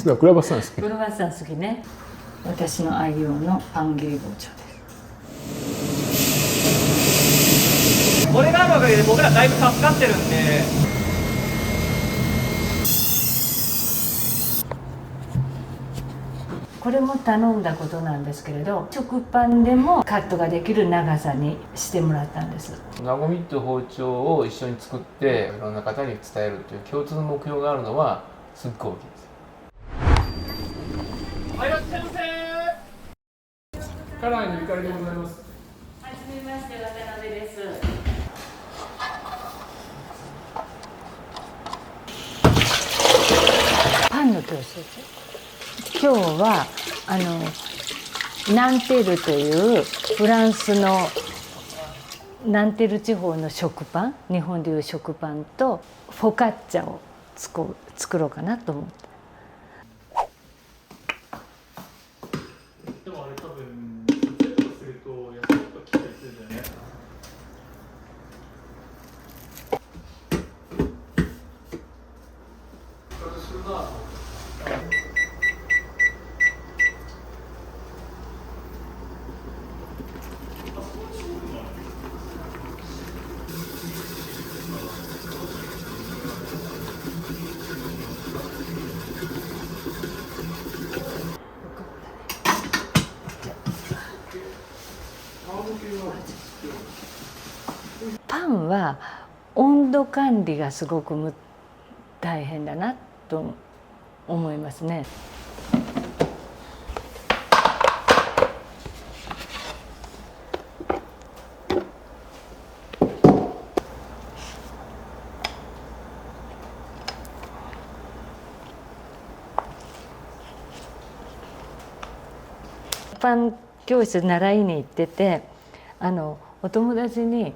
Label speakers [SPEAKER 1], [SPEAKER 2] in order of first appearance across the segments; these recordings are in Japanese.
[SPEAKER 1] クロワッサン好き。
[SPEAKER 2] クロワッサン好きね。私の愛用のパン芸包丁です。
[SPEAKER 3] これがあるおかげで僕らだいぶ助かってるんで。
[SPEAKER 2] これも頼んだことなんですけれど、食パンでもカットができる長さにしてもらったんです。
[SPEAKER 1] なごみって包丁を一緒に作っていろんな方に伝えるっていう共通の目標があるのはすっごい大きいです。
[SPEAKER 3] はい、いらっしゃいませ。
[SPEAKER 1] 家内のゆかりでございます。
[SPEAKER 2] はじめまして、渡辺です。パンの教室です。今日はナンテールというフランスのナンテール地方の食パン、日本でいう食パンとフォカッチャを作ろうかなと思って。
[SPEAKER 3] でもあれ多分撮影とかすると野菜とか切ったりするじゃない。
[SPEAKER 2] パンは温度管理がすごく大変だなと思いますね。パン教室習いに行ってて、お友達に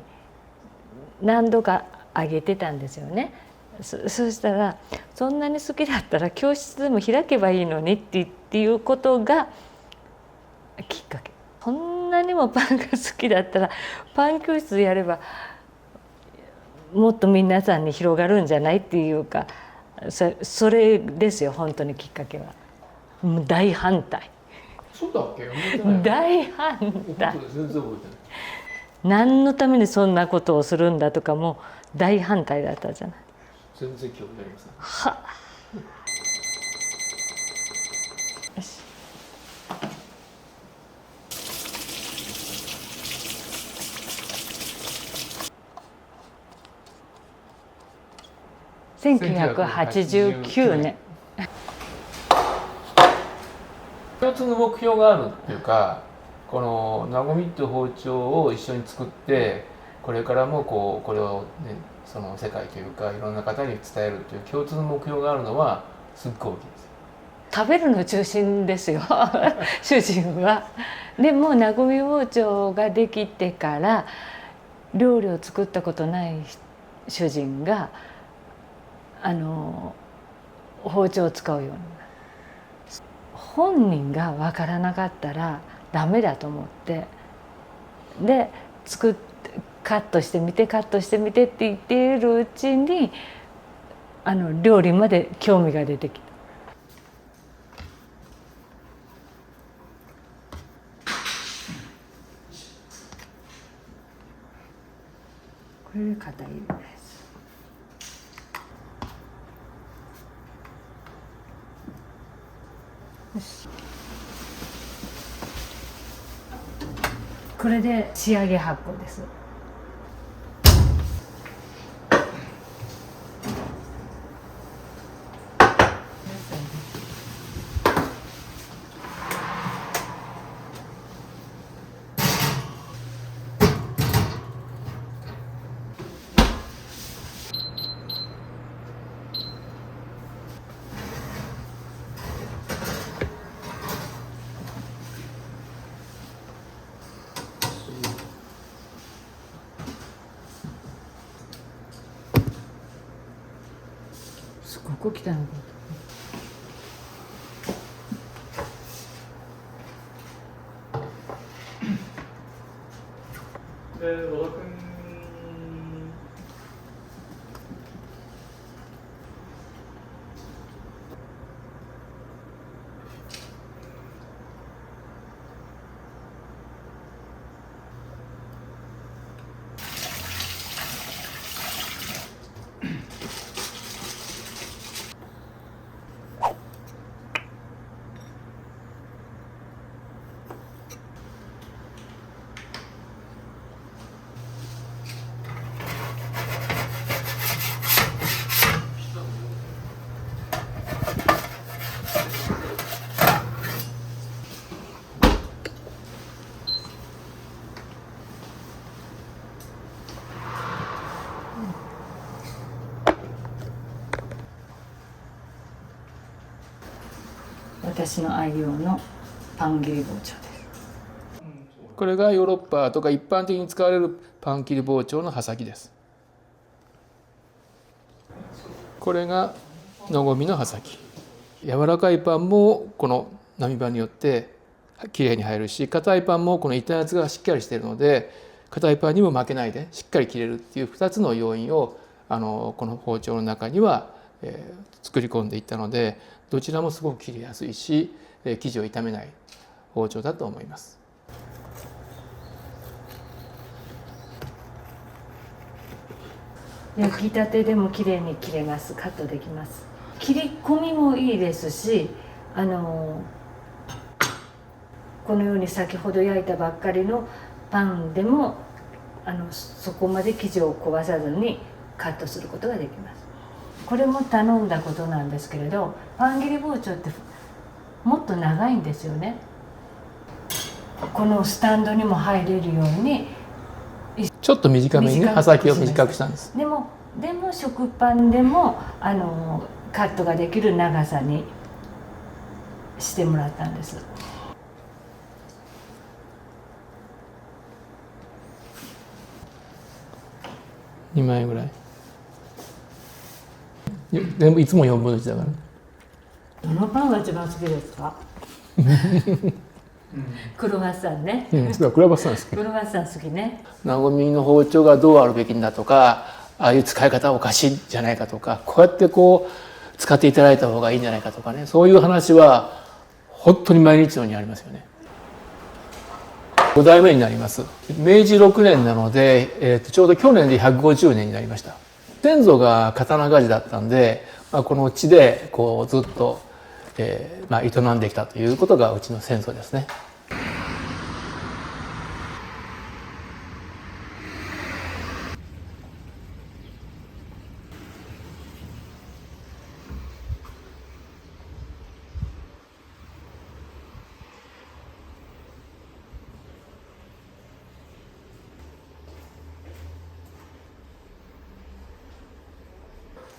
[SPEAKER 2] 何度かあげてたんですよね。そしたら「そんなに好きだったら教室でも開けばいいのに」っていうことがきっかけ。そんなにもパンが好きだったらパン教室やればもっと皆さんに広がるんじゃないっていうか、それですよ本当にきっかけは。もう大反対。
[SPEAKER 1] そうだっけ？覚えてない。
[SPEAKER 2] 大反対。
[SPEAKER 1] 全然覚えてない。
[SPEAKER 2] 何のためにそんなことをするんだとかも大反対だったじゃない。
[SPEAKER 1] 全然興味ありません。
[SPEAKER 2] はよし。1989年。
[SPEAKER 1] 共通の目標があるっていうか、このなごみって包丁を一緒に作ってこれからもこれを、ね、その世界というかいろんな方に伝えるっていう共通の目標があるのはすっごい大きいです。
[SPEAKER 2] 食べるの中心ですよ主人は。でもなごみ包丁ができてから料理を作ったことない主人が包丁を使うようになる。本人が分からなかったらダメだと思って、でカットしてみてカットしてみてって言っているうちに料理まで興味が出てきた。これで硬いです。よし。これで仕上げ発酵です。すごく汚い。
[SPEAKER 3] で、和田君。
[SPEAKER 2] 私の愛用のパン切り包丁です。
[SPEAKER 1] これがヨーロッパとか一般的に使われるパン切り包丁の刃先です。これがのごみの刃先。柔らかいパンもこの波刃によってきれいに入るし、硬いパンもこの板圧がしっかりしているので硬いパンにも負けないでしっかり切れるっていう2つの要因をこの包丁の中には作り込んでいったので、どちらもすごく切りやすいし生地を傷めない包丁だと思います。
[SPEAKER 2] 焼きたてでもきれいに切れます。カットできます。切り込みもいいですし、このように先ほど焼いたばっかりのパンでもそこまで生地を壊さずにカットすることができます。これも頼んだことなんですけれど、パン切り包丁ってもっと長いんですよね。このスタンドにも入れるように
[SPEAKER 1] ちょっと短めにね、刃先を短くしたんです。
[SPEAKER 2] でも食パンでもカットができる長さにしてもらったんです。
[SPEAKER 1] 2枚ぐらい。全部いつも4分の1だから。
[SPEAKER 2] どのパンが一番好きですか？クロワッサンね。
[SPEAKER 1] クロワッサン好き。
[SPEAKER 2] クロワッサン好きね。
[SPEAKER 1] なごみの包丁がどうあるべきんだとか、ああいう使い方はおかしいんじゃないかとか、こうやって使っていただいた方がいいんじゃないかとかね、そういう話は本当に毎日のようにありますよね。5代目になります。明治6年なので、ちょうど去年で150年になりました。先祖が刀鍛冶だったんで、この地でずっと、営んできたということがうちの先祖ですね。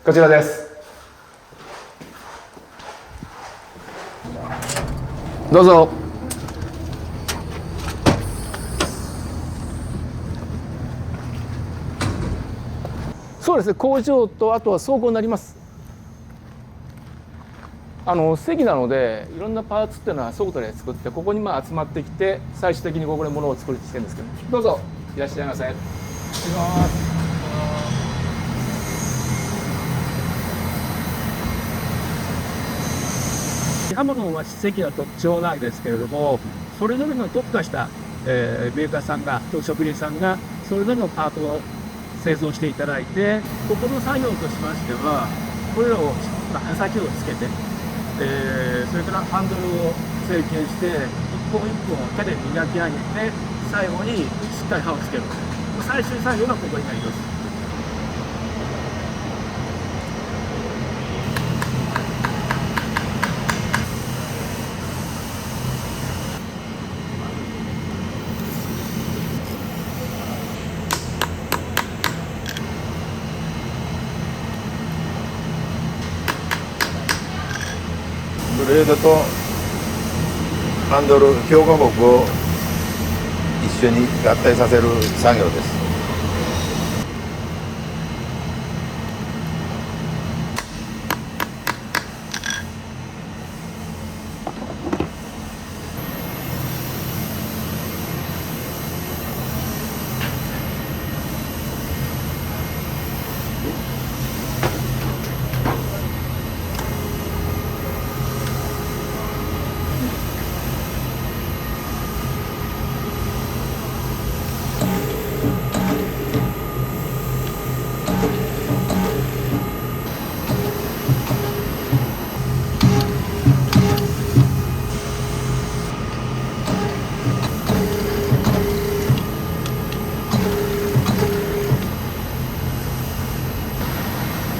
[SPEAKER 1] こちらです。どうぞ。そうですね、工場とあとは倉庫になります。関なのでいろんなパーツっていうのは倉庫で作って、ここに集まってきて最終的にここで物を作りしてるんですけど、どうぞいらっしゃいませ。失礼します。刃物は関の特徴なんですけれども、それぞれの特化した、メーカーさんがと職人さんがそれぞれのパートを製造していただいて、ここの作業としましてはこれらを刃先をつけて、それからハンドルを成形して一本一本手で磨き上げて、最後にしっかり刃をつける、最終作業がここになります。
[SPEAKER 4] ブレードとハンドル強化木を一緒に合体させる作業です。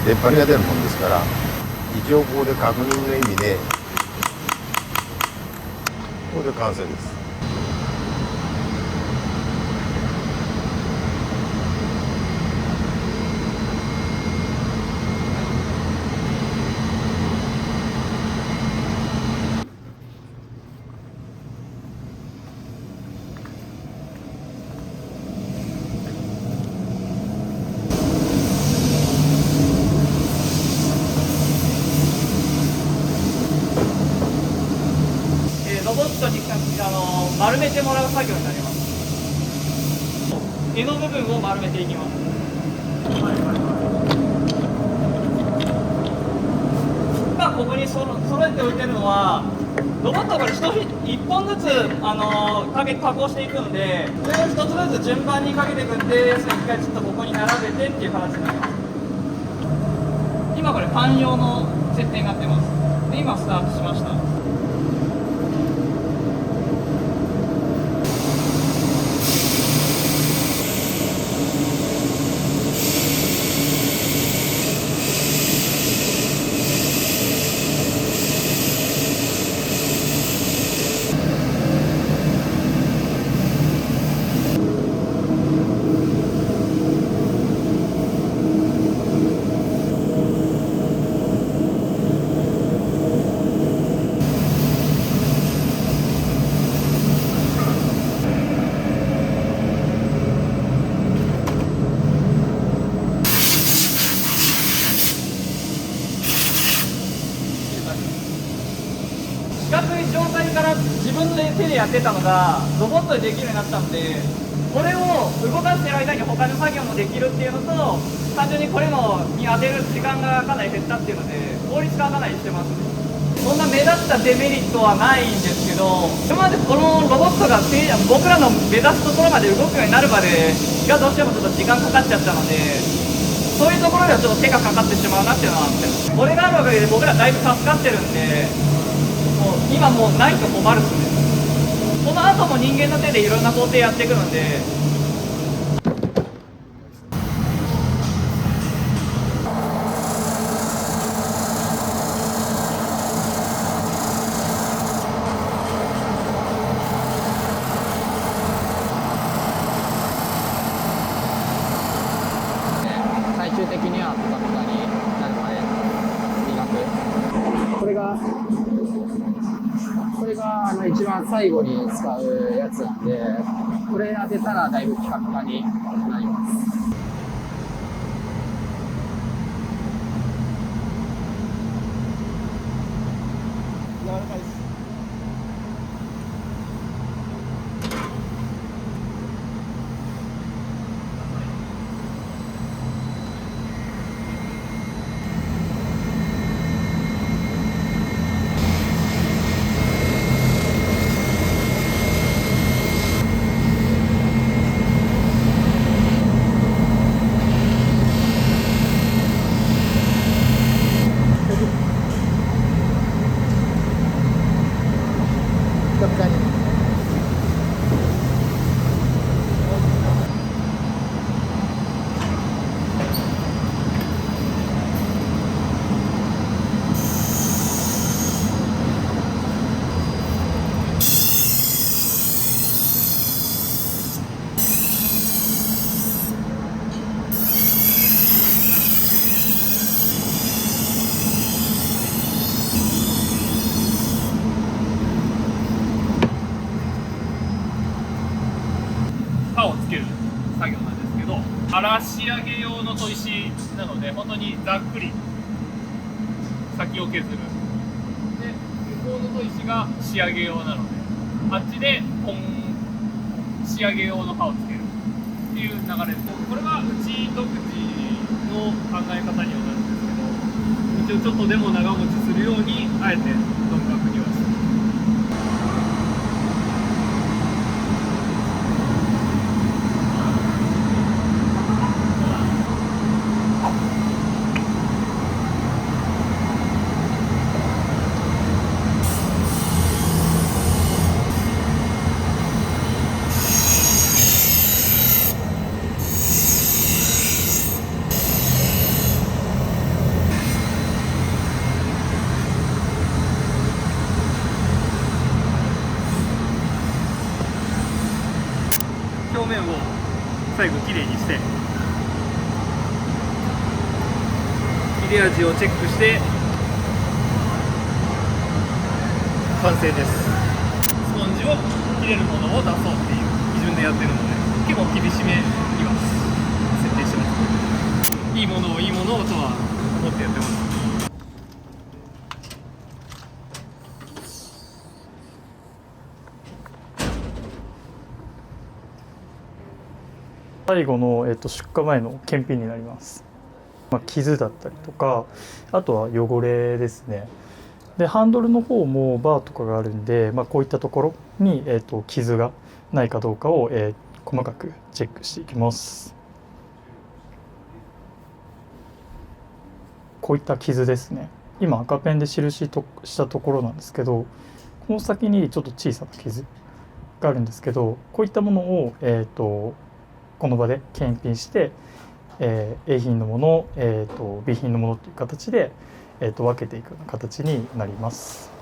[SPEAKER 4] 出っ張りが出るもんですから、一応ここで確認の意味でこれで完成です。
[SPEAKER 3] 丸めてもらう作業になります。柄の部分を丸めていきます。今ここに揃えておいてるのはロボットはこれ1本ずつ加工していくので、それを1つずつ順番にかけていくんで、それ1回ちょっとここに並べてっていう形になります。今これパン用の設定になってます。で今スタートしました。四角い状態から自分で手でやってたのがロボットでできるようになったので、これを動かしてる間に他の作業もできるっていうのと、単純にこれに当てる時間がかなり減ったっていうので効率化はかなりしてますね。そんな目立ったデメリットはないんですけど、今までこのロボットが僕らの目指すところまで動くようになるまでがどうしてもちょっと時間かかっちゃったので、そういうところではちょっと手がかかってしまうなっていうのはあって、これがあるおかげで僕らだいぶ助かってるんで、今もうないと困るっすね。この後も人間の手でいろんな工程やっていくので。
[SPEAKER 5] 最終的にはピカピカになるまで磨く。これが一番最後に使うやつなんで、これ当てたらだいぶピカピカになります。柔らかいです。
[SPEAKER 6] 刃をつける作業なんですけど、荒仕上げ用の砥石なので本当にざっくり先を削る。で向こうの砥石が仕上げ用なので、あっちで仕上げ用の刃をつけるっていう流れです。これはうち独自の考え方にはなるんですけど、一応ちょっとでも長持ちするようにあえて鈍角にはしてる。表面を最後きれいにして切れ味をチェックして完成です。スポンジを切れるものを出そうっていう基準でやってるので、結構厳しめには設定してます。いいものをいいものをとは思ってやってます。
[SPEAKER 7] 最後の、出荷前の検品になります。傷だったりとか、あとは汚れですね。でハンドルの方もバーとかがあるんで、こういったところに、傷がないかどうかを、細かくチェックしていきます。こういった傷ですね。今赤ペンで印としたところなんですけど、この先にちょっと小さな傷があるんですけど、こういったものを、この場で検品して、A 品のもの、B 品のものという形で、分けていくような形になります。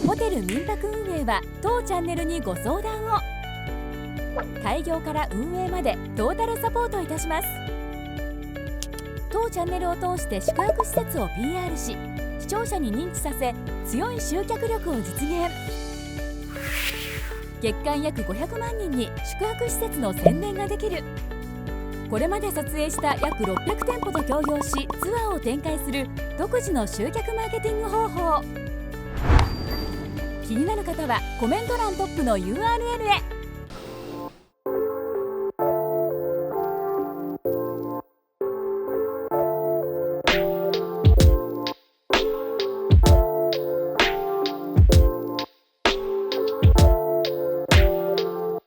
[SPEAKER 8] ホテル民泊運営は当チャンネルにご相談を。開業から運営までトータルサポートいたします。当チャンネルを通して宿泊施設を PR し、視聴者に認知させ、強い集客力を実現。月間約500万人に宿泊施設の宣伝ができる。これまで撮影した約600店舗と協業し、ツアーを展開する独自の集客マーケティング方法。気になる方はコメント欄トップの URL へ。